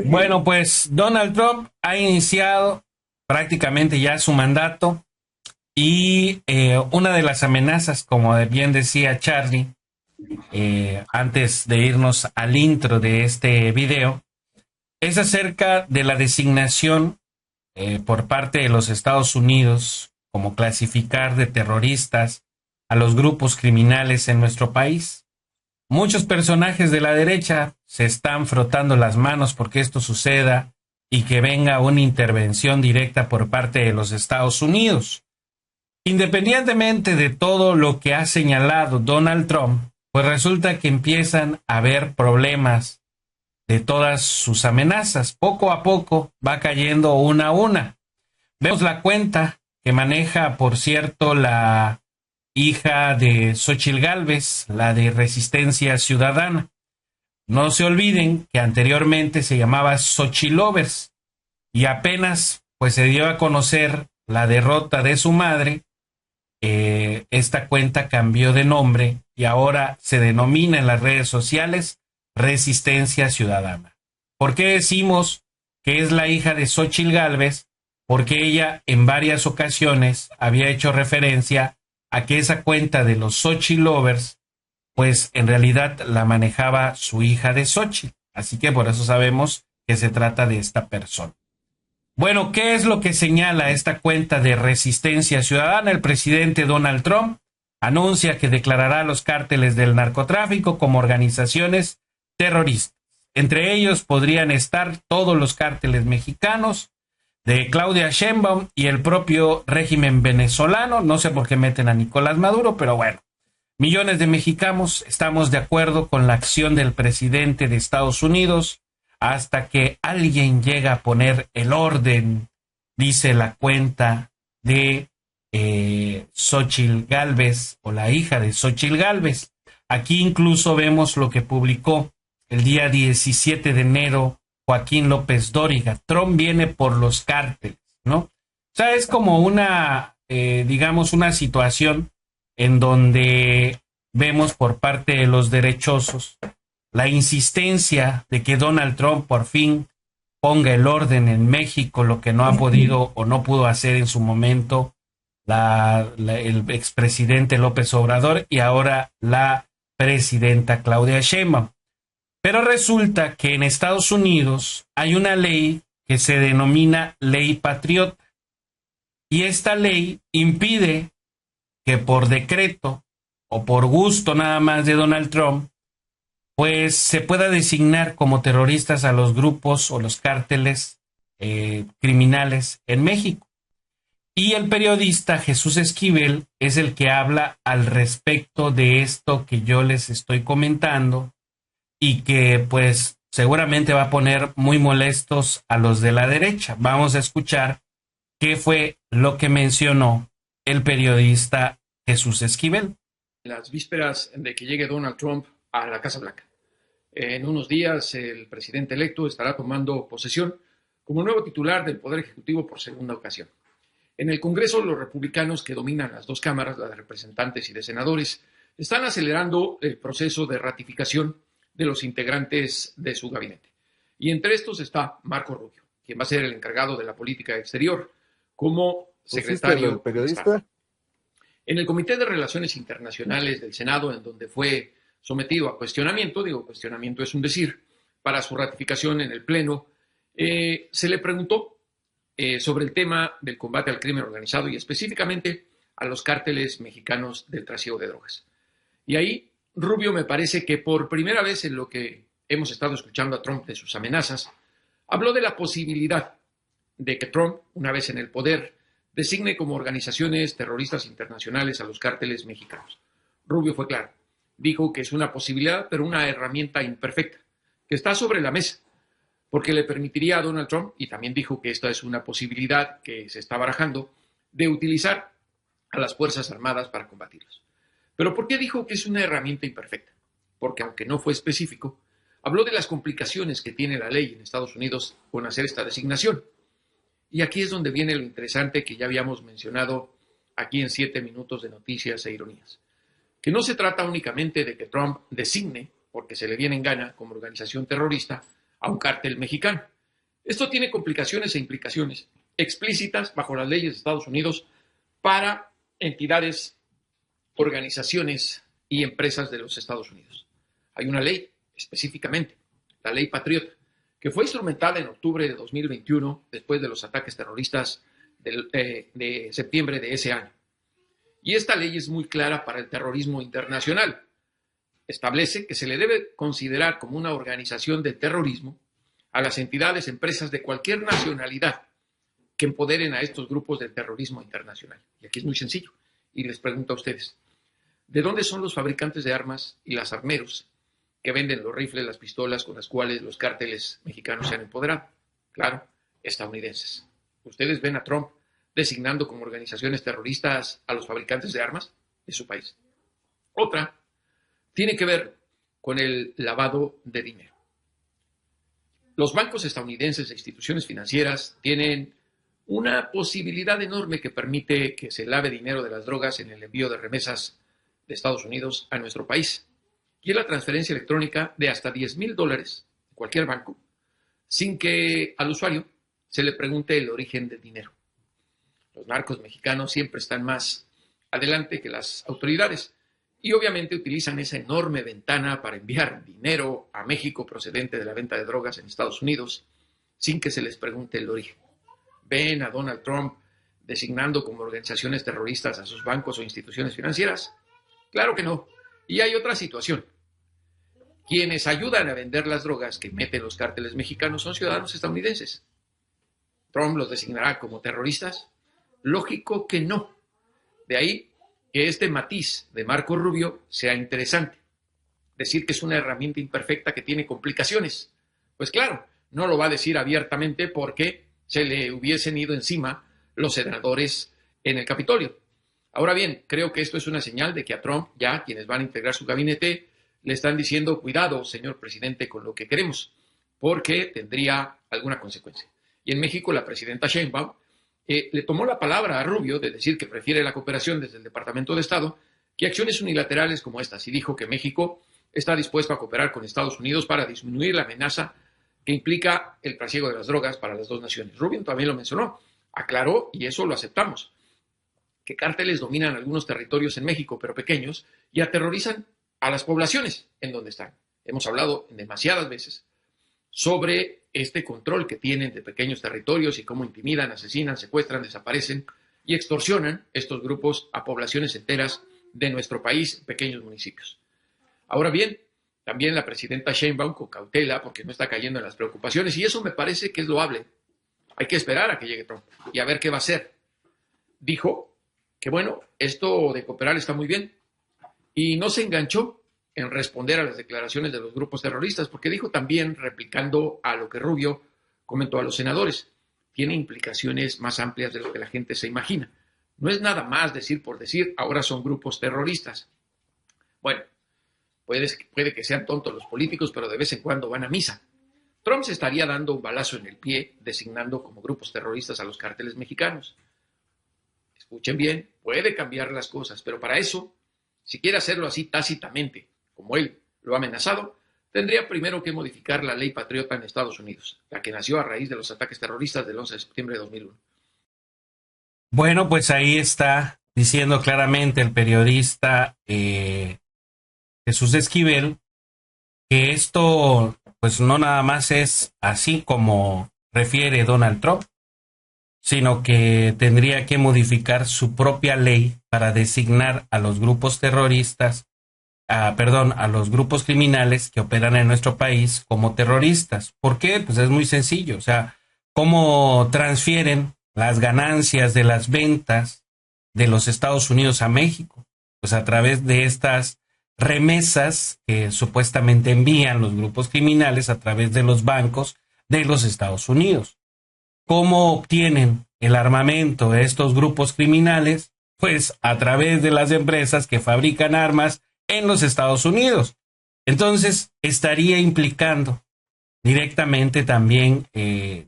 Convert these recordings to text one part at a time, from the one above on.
Bueno, pues Donald Trump ha iniciado prácticamente ya su mandato y una de las amenazas, como bien decía Charlie, antes de irnos al intro de este video, es acerca de la designación por parte de los Estados Unidos como clasificar de terroristas a los grupos criminales en nuestro país. Muchos personajes de la derecha se están frotando las manos porque esto suceda y que venga una intervención directa por parte de los Estados Unidos. Independientemente de todo lo que ha señalado Donald Trump, pues resulta que empiezan a haber problemas de todas sus amenazas. Poco a poco va cayendo una a una. Vemos la cuenta que maneja, por cierto, la hija de Xóchitl Gálvez, la de Resistencia Ciudadana. No se olviden que anteriormente se llamaba Xochilovers y apenas pues se dio a conocer la derrota de su madre. Esta cuenta cambió de nombre y ahora se denomina en las redes sociales Resistencia Ciudadana. ¿Por qué decimos que es la hija de Xóchitl Gálvez? Porque ella en varias ocasiones había hecho referencia a que esa cuenta de los Xochilovers, pues en realidad la manejaba su hija de Xóchitl. Así que por eso sabemos que se trata de esta persona. Bueno, ¿qué es lo que señala esta cuenta de Resistencia Ciudadana? El presidente Donald Trump anuncia que declarará a los cárteles del narcotráfico como organizaciones terroristas. Entre ellos podrían estar todos los cárteles mexicanos, de Claudia Sheinbaum y el propio régimen venezolano. No sé por qué meten a Nicolás Maduro, pero bueno. Millones de mexicanos estamos de acuerdo con la acción del presidente de Estados Unidos hasta que alguien llega a poner el orden, dice la cuenta de Xóchitl Gálvez o la hija de Xóchitl Gálvez. Aquí incluso vemos lo que publicó el día 17 de enero Joaquín López Dóriga. Trump viene por los cárteles, ¿no? O sea, es como una, digamos, una situación en donde vemos por parte de los derechosos la insistencia de que Donald Trump por fin ponga el orden en México, lo que no ha podido o no pudo hacer en su momento el expresidente López Obrador y ahora la presidenta Claudia Sheinbaum. Pero resulta que en Estados Unidos hay una ley que se denomina Ley Patriota y esta ley impide que por decreto o por gusto nada más de Donald Trump, pues se pueda designar como terroristas a los grupos o los cárteles criminales en México. Y el periodista Jesús Esquivel es el que habla al respecto de esto que yo les estoy comentando y que pues seguramente va a poner muy molestos a los de la derecha. Vamos a escuchar qué fue lo que mencionó el periodista Jesús Esquivel. Las vísperas de que llegue Donald Trump a la Casa Blanca. En unos días el presidente electo estará tomando posesión como nuevo titular del Poder Ejecutivo por segunda ocasión. En el Congreso, los republicanos que dominan las dos cámaras, la de representantes y de senadores, están acelerando el proceso de ratificación de los integrantes de su gabinete. Y entre estos está Marco Rubio, quien va a ser el encargado de la política exterior como secretario del periodista. En el Comité de Relaciones Internacionales del Senado, en donde fue sometido a cuestionamiento, digo cuestionamiento es un decir, para su ratificación en el Pleno, se le preguntó sobre el tema del combate al crimen organizado y específicamente a los cárteles mexicanos del trasiego de drogas. Y ahí Rubio me parece que por primera vez en lo que hemos estado escuchando a Trump de sus amenazas, habló de la posibilidad de que Trump, una vez en el poder, designe como organizaciones terroristas internacionales a los cárteles mexicanos. Rubio fue claro. Dijo que es una posibilidad, pero una herramienta imperfecta, que está sobre la mesa, porque le permitiría a Donald Trump, y también dijo que esta es una posibilidad que se está barajando, de utilizar a las Fuerzas Armadas para combatirlos. ¿Pero por qué dijo que es una herramienta imperfecta? Porque aunque no fue específico, habló de las complicaciones que tiene la ley en Estados Unidos con hacer esta designación. Y aquí es donde viene lo interesante que ya habíamos mencionado aquí en 7 minutos de noticias e ironías. Que no se trata únicamente de que Trump designe, porque se le viene en gana como organización terrorista, a un cártel mexicano. Esto tiene complicaciones e implicaciones explícitas bajo las leyes de Estados Unidos para entidades, organizaciones y empresas de los Estados Unidos. Hay una ley específicamente, la Ley Patriot, que fue instrumentada en octubre de 2021 después de los ataques terroristas de septiembre de ese año. Y esta ley es muy clara para el terrorismo internacional. Establece que se le debe considerar como una organización de terrorismo a las entidades, empresas de cualquier nacionalidad que empoderen a estos grupos del terrorismo internacional. Y aquí es muy sencillo. Y les pregunto a ustedes, ¿de dónde son los fabricantes de armas y las armeros que venden los rifles, las pistolas con las cuales los cárteles mexicanos se han empoderado? Claro, estadounidenses. ¿Ustedes ven a Trump designando como organizaciones terroristas a los fabricantes de armas de su país? Otra tiene que ver con el lavado de dinero. Los bancos estadounidenses e instituciones financieras tienen una posibilidad enorme que permite que se lave dinero de las drogas en el envío de remesas de Estados Unidos a nuestro país. Y es la transferencia electrónica de hasta $10,000 de cualquier banco, sin que al usuario se le pregunte el origen del dinero. Los narcos mexicanos siempre están más adelante que las autoridades y obviamente utilizan esa enorme ventana para enviar dinero a México procedente de la venta de drogas en Estados Unidos sin que se les pregunte el origen. ¿Ven a Donald Trump designando como organizaciones terroristas a sus bancos o instituciones financieras? Claro que no. Y hay otra situación. Quienes ayudan a vender las drogas que meten los cárteles mexicanos son ciudadanos estadounidenses. ¿Trump los designará como terroristas? Lógico que no. De ahí que este matiz de Marco Rubio sea interesante. Decir que es una herramienta imperfecta que tiene complicaciones. Pues claro, no lo va a decir abiertamente porque se le hubiesen ido encima los senadores en el Capitolio. Ahora bien, creo que esto es una señal de que a Trump, ya quienes van a integrar su gabinete, le están diciendo, cuidado, señor presidente, con lo que queremos, porque tendría alguna consecuencia. Y en México, la presidenta Sheinbaum le tomó la palabra a Rubio de decir que prefiere la cooperación desde el Departamento de Estado que acciones unilaterales como estas, y dijo que México está dispuesto a cooperar con Estados Unidos para disminuir la amenaza que implica el trasiego de las drogas para las dos naciones. Rubio también lo mencionó, aclaró, y eso lo aceptamos, que cárteles dominan algunos territorios en México, pero pequeños, y aterrorizan a las poblaciones en donde están. Hemos hablado demasiadas veces sobre este control que tienen de pequeños territorios y cómo intimidan, asesinan, secuestran, desaparecen y extorsionan estos grupos a poblaciones enteras de nuestro país, pequeños municipios. Ahora bien, también la presidenta Sheinbaum con cautela porque no está cayendo en las preocupaciones y eso me parece que es loable. Hay que esperar a que llegue Trump y a ver qué va a hacer. Dijo que bueno, esto de cooperar está muy bien y no se enganchó en responder a las declaraciones de los grupos terroristas, porque dijo también, replicando a lo que Rubio comentó a los senadores, tiene implicaciones más amplias de lo que la gente se imagina. No es nada más decir por decir, ahora son grupos terroristas. Bueno, puede que sean tontos los políticos, pero de vez en cuando van a misa. Trump se estaría dando un balazo en el pie, designando como grupos terroristas a los cárteles mexicanos. Escuchen bien, puede cambiar las cosas, pero para eso, si quiere hacerlo así tácitamente, como él lo ha amenazado, tendría primero que modificar la ley patriota en Estados Unidos, la que nació a raíz de los ataques terroristas del 11 de septiembre de 2001. Bueno, pues ahí está diciendo claramente el periodista Jesús Esquivel que esto pues no nada más es así como refiere Donald Trump, sino que tendría que modificar su propia ley para designar a los grupos terroristas, a los grupos criminales que operan en nuestro país como terroristas. ¿Por qué? Pues es muy sencillo, o sea, cómo transfieren las ganancias de las ventas de los Estados Unidos a México, pues a través de estas remesas que supuestamente envían los grupos criminales a través de los bancos de los Estados Unidos. ¿Cómo obtienen el armamento de estos grupos criminales? Pues a través de las empresas que fabrican armas en los Estados Unidos. Entonces, estaría implicando directamente también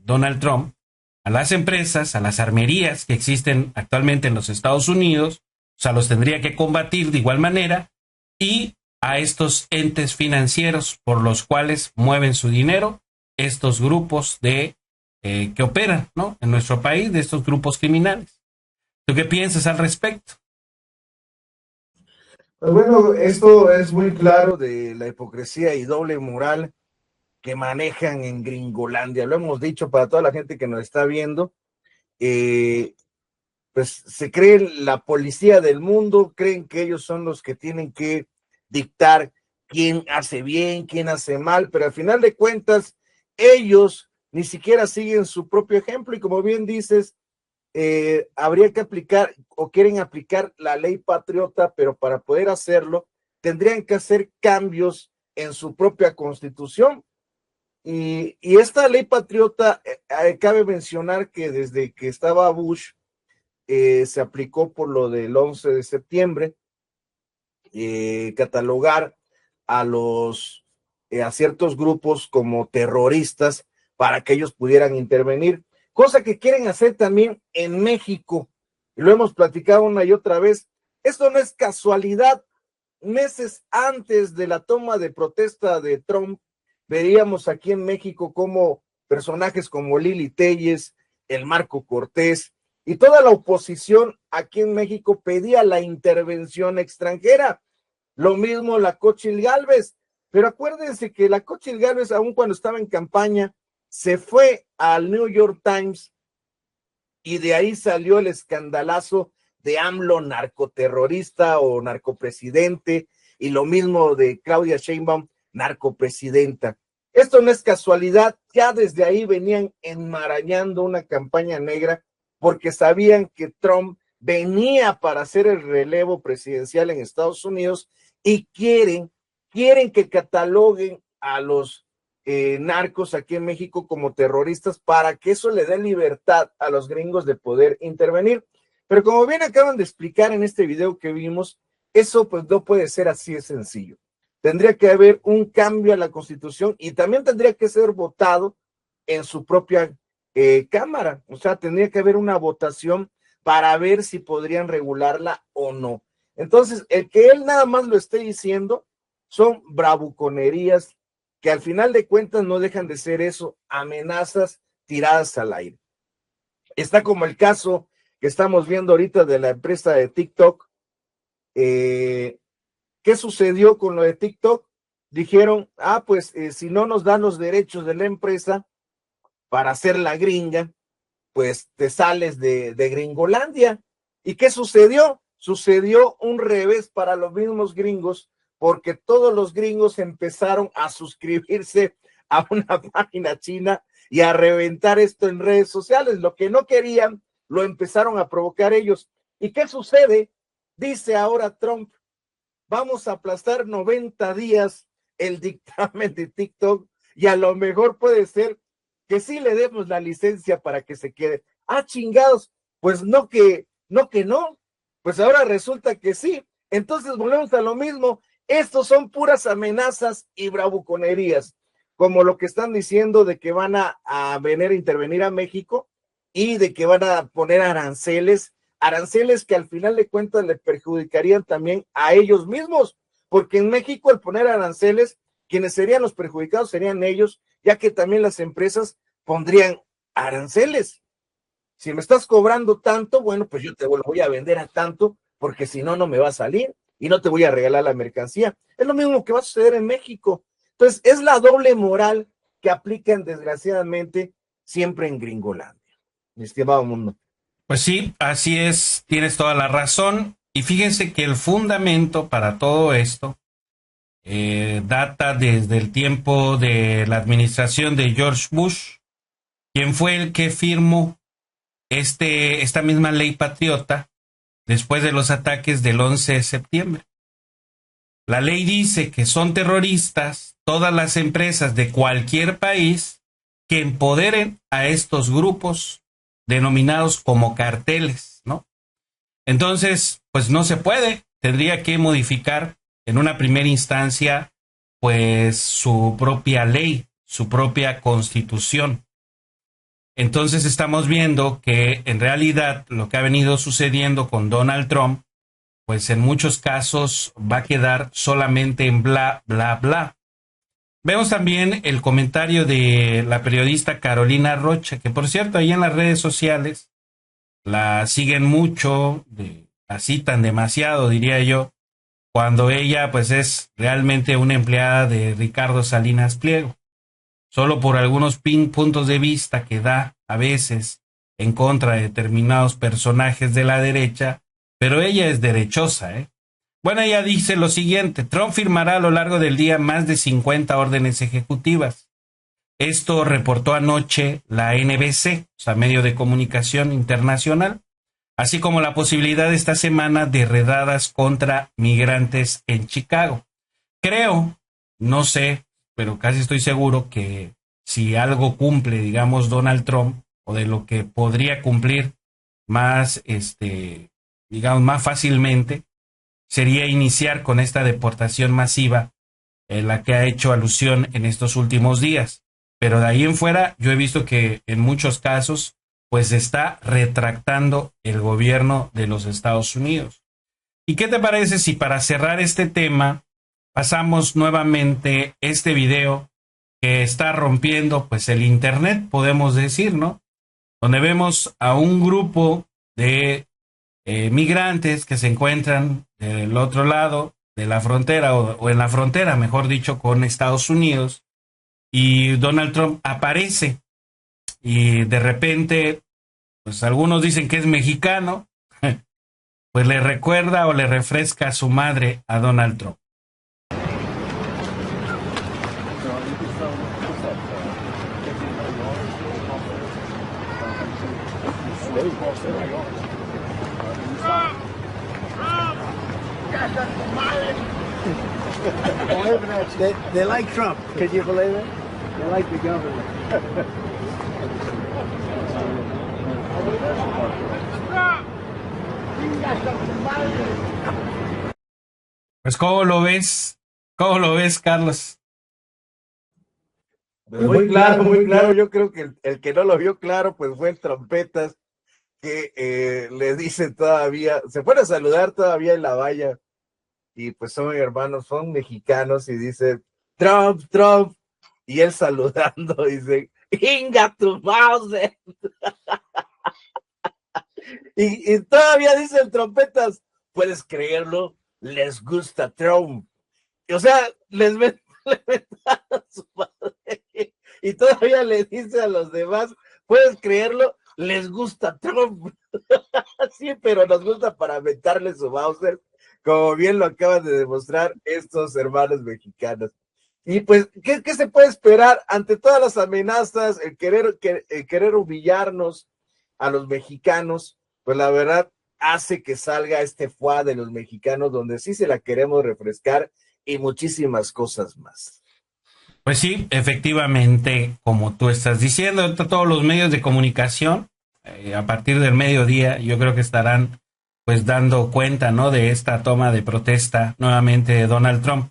Donald Trump a las empresas, a las armerías que existen actualmente en los Estados Unidos, o sea, los tendría que combatir de igual manera, y a estos entes financieros por los cuales mueven su dinero estos grupos que operan, ¿no?, en nuestro país, de estos grupos criminales. ¿Tú qué piensas al respecto? Pues bueno, esto es muy claro de la hipocresía y doble moral que manejan en Gringolandia. Lo hemos dicho para toda la gente que nos está viendo. Pues se creen la policía del mundo, creen que ellos son los que tienen que dictar quién hace bien, quién hace mal, pero al final de cuentas, ellos ni siquiera siguen su propio ejemplo y como bien dices, habría que aplicar o quieren aplicar la ley patriota, pero para poder hacerlo tendrían que hacer cambios en su propia constitución. Y esta ley patriota, cabe mencionar que desde que estaba Bush, se aplicó por lo del 11 de septiembre, catalogar a ciertos grupos como terroristas para que ellos pudieran intervenir, cosa que quieren hacer también en México, y lo hemos platicado una y otra vez. Esto no es casualidad. Meses antes de la toma de protesta de Trump, veríamos aquí en México como personajes como Lili Telles, el Marco Cortés y toda la oposición aquí en México pedía la intervención extranjera. Lo mismo la Xóchitl Gálvez, pero acuérdense que la Xóchitl Gálvez, aun cuando estaba en campaña, se fue al New York Times y de ahí salió el escandalazo de AMLO narcoterrorista o narcopresidente, y lo mismo de Claudia Sheinbaum, narcopresidenta. Esto no es casualidad, ya desde ahí venían enmarañando una campaña negra porque sabían que Trump venía para hacer el relevo presidencial en Estados Unidos y quieren que cataloguen a los narcos aquí en México como terroristas para que eso le dé libertad a los gringos de poder intervenir. Pero como bien acaban de explicar en este video que vimos, eso pues no puede ser así de sencillo. Tendría que haber un cambio a la Constitución y también tendría que ser votado en su propia Cámara. O sea, tendría que haber una votación para ver si podrían regularla o no. Entonces, el que él nada más lo esté diciendo son bravuconerías que al final de cuentas no dejan de ser eso, amenazas tiradas al aire. Está como el caso que estamos viendo ahorita de la empresa de TikTok. ¿Qué sucedió con lo de TikTok? Dijeron, pues si no nos dan los derechos de la empresa para hacer la gringa, pues te sales de Gringolandia. ¿Y qué sucedió? Sucedió un revés para los mismos gringos, porque todos los gringos empezaron a suscribirse a una página china y a reventar esto en redes sociales. Lo que no querían, lo empezaron a provocar ellos. ¿Y qué sucede? Dice ahora Trump, vamos a aplastar 90 días el dictamen de TikTok y a lo mejor puede ser que sí le demos la licencia para que se quede. Chingados, pues no, pues ahora resulta que sí. Entonces volvemos a lo mismo. Estos son puras amenazas y bravuconerías, como lo que están diciendo de que van a venir a intervenir a México y de que van a poner aranceles que al final de cuentas le perjudicarían también a ellos mismos, porque en México al poner aranceles, quienes serían los perjudicados serían ellos, ya que también las empresas pondrían aranceles. Si me estás cobrando tanto, bueno, pues yo te lo voy a vender a tanto, porque si no, no me va a salir y no te voy a regalar la mercancía. Es lo mismo que va a suceder en México. Entonces, es la doble moral que aplican, desgraciadamente, siempre en Gringolandia, mi estimado mundo. Pues sí, así es, tienes toda la razón. Y fíjense que el fundamento para todo esto data desde el tiempo de la administración de George Bush, quien fue el que firmó esta misma ley patriota después de los ataques del 11 de septiembre. La ley dice que son terroristas todas las empresas de cualquier país que empoderen a estos grupos denominados como carteles, ¿no? Entonces, pues no se puede, tendría que modificar en una primera instancia, pues su propia ley, su propia constitución. Entonces estamos viendo que en realidad lo que ha venido sucediendo con Donald Trump, pues en muchos casos va a quedar solamente en bla, bla, bla. Vemos también el comentario de la periodista Carolina Rocha, que por cierto, ahí en las redes sociales la siguen mucho, la citan demasiado, diría yo, cuando ella pues es realmente una empleada de Ricardo Salinas Pliego, solo por algunos puntos de vista que da a veces en contra de determinados personajes de la derecha, pero ella es derechosa, ¿eh? Bueno, ella dice lo siguiente: Trump firmará a lo largo del día más de 50 órdenes ejecutivas. Esto reportó anoche la NBC, o sea, medio de comunicación internacional, así como la posibilidad esta semana de redadas contra migrantes en Chicago. Creo, no sé, pero casi estoy seguro que si algo cumple, digamos, Donald Trump, o de lo que podría cumplir más, digamos, más fácilmente, sería iniciar con esta deportación masiva en la que ha hecho alusión en estos últimos días. Pero de ahí en fuera, yo he visto que en muchos casos, pues se está retractando el gobierno de los Estados Unidos. ¿Y qué te parece si para cerrar este tema pasamos nuevamente este video que está rompiendo pues el internet, podemos decir, ¿no? Donde vemos a un grupo de migrantes que se encuentran del otro lado de la frontera, o en la frontera, mejor dicho, con Estados Unidos, y Donald Trump aparece y de repente, pues algunos dicen que es mexicano, pues le recuerda o le refresca a su madre a Donald Trump. They like Trump. Could you believe it? They like the government. Pues ¿cómo lo ves? ¿Cómo lo ves, Carlos? Muy claro, muy claro. Yo creo que el que no lo vio claro, pues fue el Trompetas, que le dice todavía, se fueron a saludar todavía en la valla, y pues son hermanos, son mexicanos, y dice, Trump, Trump, y él saludando, dice, Inga tu Mauser. y todavía dice el Trompetas, ¿puedes creerlo? Les gusta Trump. O sea, les meten a su madre, y todavía le dice a los demás, ¿puedes creerlo? Les gusta Trump. Sí, pero nos gusta para meterle su Mauser, como bien lo acaban de demostrar estos hermanos mexicanos. Y pues, ¿qué se puede esperar ante todas las amenazas, el querer humillarnos a los mexicanos? Pues la verdad hace que salga este foie de los mexicanos, donde sí se la queremos refrescar, y muchísimas cosas más. Pues sí, efectivamente, como tú estás diciendo, todos los medios de comunicación, a partir del mediodía, yo creo que estarán pues dando cuenta, ¿no?, de esta toma de protesta nuevamente de Donald Trump.